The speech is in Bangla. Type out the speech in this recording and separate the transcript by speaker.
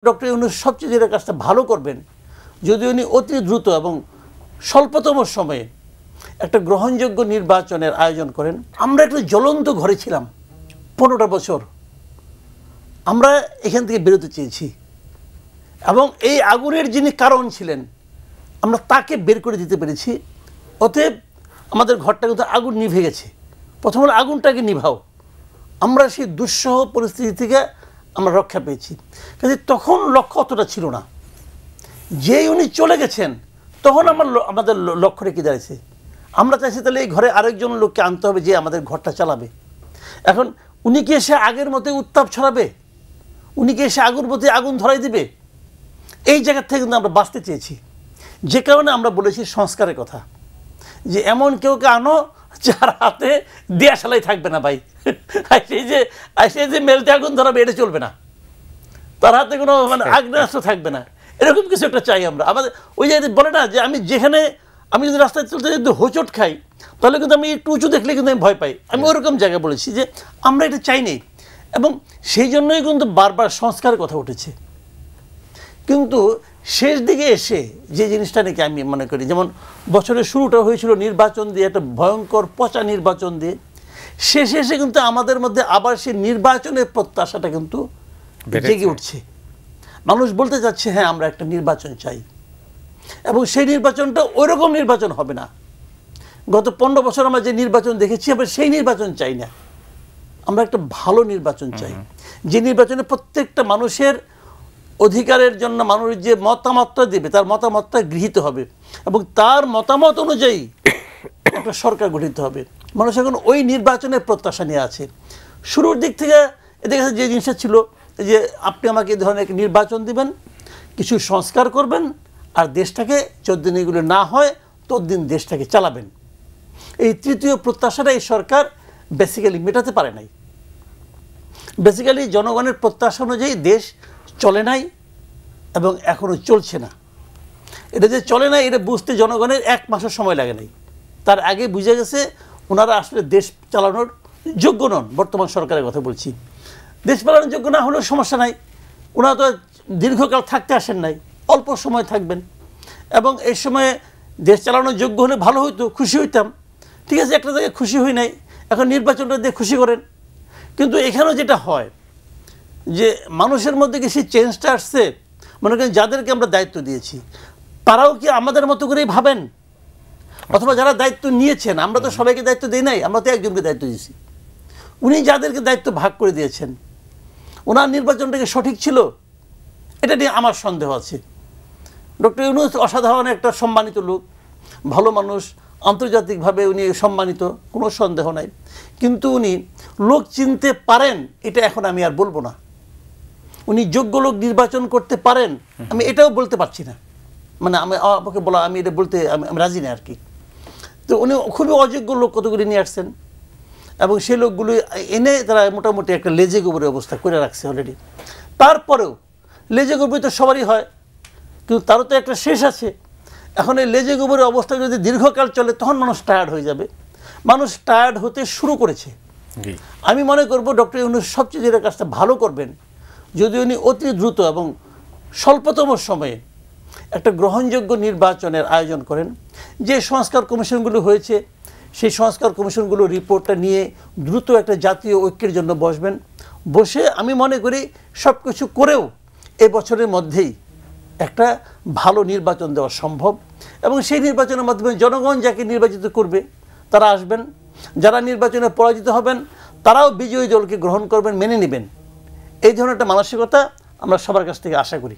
Speaker 1: ডক্টর ইউনূস সবচেয়ে যেটা কাজটা ভালো করবেন যদি উনি অতি দ্রুত এবং স্বল্পতম সময়ে একটা গ্রহণযোগ্য নির্বাচনের আয়োজন করেন। আমরা একটা জ্বলন্ত ঘরে ছিলাম 15টা বছর, আমরা এখান থেকে বেরোতে চেয়েছি এবং এই আগুনের যিনি কারণ ছিলেন আমরা তাকে বের করে দিতে পেরেছি। অতএব আমাদের ঘরটা কিন্তু আগুন নিভে গেছে। প্রথম হলো আগুনটাকে নিভাও। আমরা সেই দুঃসহ পরিস্থিতি থেকে আমরা রক্ষা পেয়েছি, কিন্তু তখন লক্ষ্য অতটা ছিল না। যেই উনি চলে গেছেন তখন আমাদের লক্ষ্য রেখে দাঁড়িয়েছে। আমরা চাইছি তাহলে এই ঘরে আরেকজন লোককে আনতে হবে যে আমাদের ঘরটা চালাবে। এখন উনি কি এসে আগের মতো উত্তাপ ছড়াবে? উনি কি এসে আগুন প্রতি আগুন ধরাই দিবে? এই জায়গা থেকে কিন্তু আমরা বাঁচতে চেয়েছি। যে কারণে আমরা বলেছি সংস্কারের কথা, যে এমন কেউকে আনো যার হাতে দেয়াশালাই থাকবে না ভাই। সেই যে মেলতে আগুন ধরাবে এটা চলবে না, তার হাতে কোনো আগ্নেয়াস্ত্র থাকবে না, এরকম কিছু একটা চাই আমরা। আমাদের ওই যে বলে না যে আমি যদি রাস্তায় চলতে যদি হোঁচট খাই তাহলে কিন্তু আমি একটু উঁচু দেখলে কিন্তু আমি ভয় পাই। আমি ওরকম জায়গায় বলেছি যে আমরা এটা চাই নেই, এবং সেই জন্যই কিন্তু বারবার সংস্কারের কথা উঠেছে। কিন্তু শেষ দিকে এসে যে জিনিসটা নাকি আমি মনে করি, যেমন বছরের শুরুটা হয়েছিল নির্বাচন দিয়ে, একটা ভয়ঙ্কর পচা নির্বাচন দিয়ে, শেষে এসে কিন্তু আমাদের মধ্যে আবার সেই নির্বাচনের প্রত্যাশাটা কিন্তু জেগে উঠছে। মানুষ বলতে চাচ্ছে হ্যাঁ আমরা একটা নির্বাচন চাই, এবং সেই নির্বাচনটা ওইরকম নির্বাচন হবে না। গত 15 বছর আমরা যে নির্বাচন দেখেছি আমরা সেই নির্বাচন চাই না। আমরা একটা ভালো নির্বাচন চাই, যে নির্বাচনে প্রত্যেকটা মানুষের অধিকারের জন্য মানুষ যে মতামতটা দেবে তার মতামতটা গৃহীত হবে, এবং তার মতামত অনুযায়ী একটা সরকার গঠিত হবে। মানুষ এখন ওই নির্বাচনের প্রত্যাশা নিয়ে আছে। শুরুর দিক থেকে এদিকে যে জিনিসটা ছিল যে আপনি আমাকে এই ধরনের একটা নির্বাচন দিবেন, কিছু সংস্কার করবেন, আর দেশটাকে যতদিন এগুলো না হয় ততদিন দেশটাকে চালাবেন। এই তৃতীয় প্রত্যাশাটা এই সরকার বেসিক্যালি মেটাতে পারে নাই। বেসিক্যালি জনগণের প্রত্যাশা অনুযায়ী দেশ চলে নাই এবং এখনও চলছে না। এটা যে চলে নাই এটা বুঝতে জনগণের 1 মাসের সময় লাগে নাই। তার আগে বুঝে গেছে ওনারা আসলে দেশ চালানোর যোগ্য নন। বর্তমান সরকারের কথা বলছি, দেশ চালানোর যোগ্য না হলেও সমস্যা নাই, ওনারা তো দীর্ঘকাল থাকতে আসেন নাই, অল্প সময় থাকবেন, এবং এই সময়ে দেশ চালানোর যোগ্য হলে ভালো হইতো, খুশি হইতাম। ঠিক আছে, একটা জায়গায় খুশি হই নাই, এখন নির্বাচনটা দিয়ে খুশি করেন। কিন্তু এখানেও যেটা হয় যে মানুষের মধ্যে কি সেই চেঞ্জটা আসছে, মনে করেন যাদেরকে আমরা দায়িত্ব দিয়েছি তারাও কি আমাদের মতো করেই ভাবেন? অথবা যারা দায়িত্ব নিয়েছেন, আমরা তো সবাইকে দায়িত্ব দিই নাই, আমরা তো একজনকে দায়িত্ব দিয়েছি। উনি যাদেরকে দায়িত্ব ভাগ করে দিয়েছেন ওনার নির্বাচনটাকে সঠিক ছিল, এটা নিয়ে আমার সন্দেহ আছে। ডক্টর ইউনূস অসাধারণ একটা সম্মানিত লোক, ভালো মানুষ, আন্তর্জাতিকভাবে উনি সম্মানিত, কোনো সন্দেহ নাই। কিন্তু উনি লোক চিনতে পারেন এটা এখন আমি আর বলবো না। উনি যোগ্য লোক নির্বাচন করতে পারেন আমি এটাও বলতে পারছি না, মানে আমাকে বলা আমি এটা বলতে আমি রাজি না আর কি। তো উনি খুবই অযোগ্য লোক কতগুলি নিয়ে আসছেন, এবং সেই লোকগুলি এনে তারা মোটামুটি একটা লেজে গোবরের অবস্থা করে রাখছে অলরেডি। তারপরেও লেজে গোবর তো সবারই হয়, কিন্তু তারও তো একটা শেষ আছে। এখন এই লেজে গোবরের অবস্থা যদি দীর্ঘকাল চলে তখন মানুষ টায়ার্ড হয়ে যাবে। মানুষ টায়ার্ড হতে শুরু করেছে। আমি মনে করব ডক্টর ইউনূস সবচেয়ে যেটা কাজটা ভালো করবেন যদি উনি অতি দ্রুত এবং স্বল্পতম সময়ে একটা গ্রহণযোগ্য নির্বাচনের আয়োজন করেন। যে সংস্কার কমিশনগুলো হয়েছে সেই সংস্কার কমিশনগুলো রিপোর্টটা নিয়ে দ্রুত একটা জাতীয় ঐক্যের জন্য বসবেন। বসে আমি মনে করি সব কিছু করেও এ বছরের মধ্যেই একটা ভালো নির্বাচন দেওয়া সম্ভব, এবং সেই নির্বাচনের মাধ্যমে জনগণ যাকে নির্বাচিত করবে তারা আসবেন, যারা নির্বাচনে পরাজিত হবেন তারাও বিজয়ী দলকে গ্রহণ করবেন, মেনে নেবেন। এই ধরনের একটা মানসিকতা আমরা সবার কাছ থেকে আশা করি।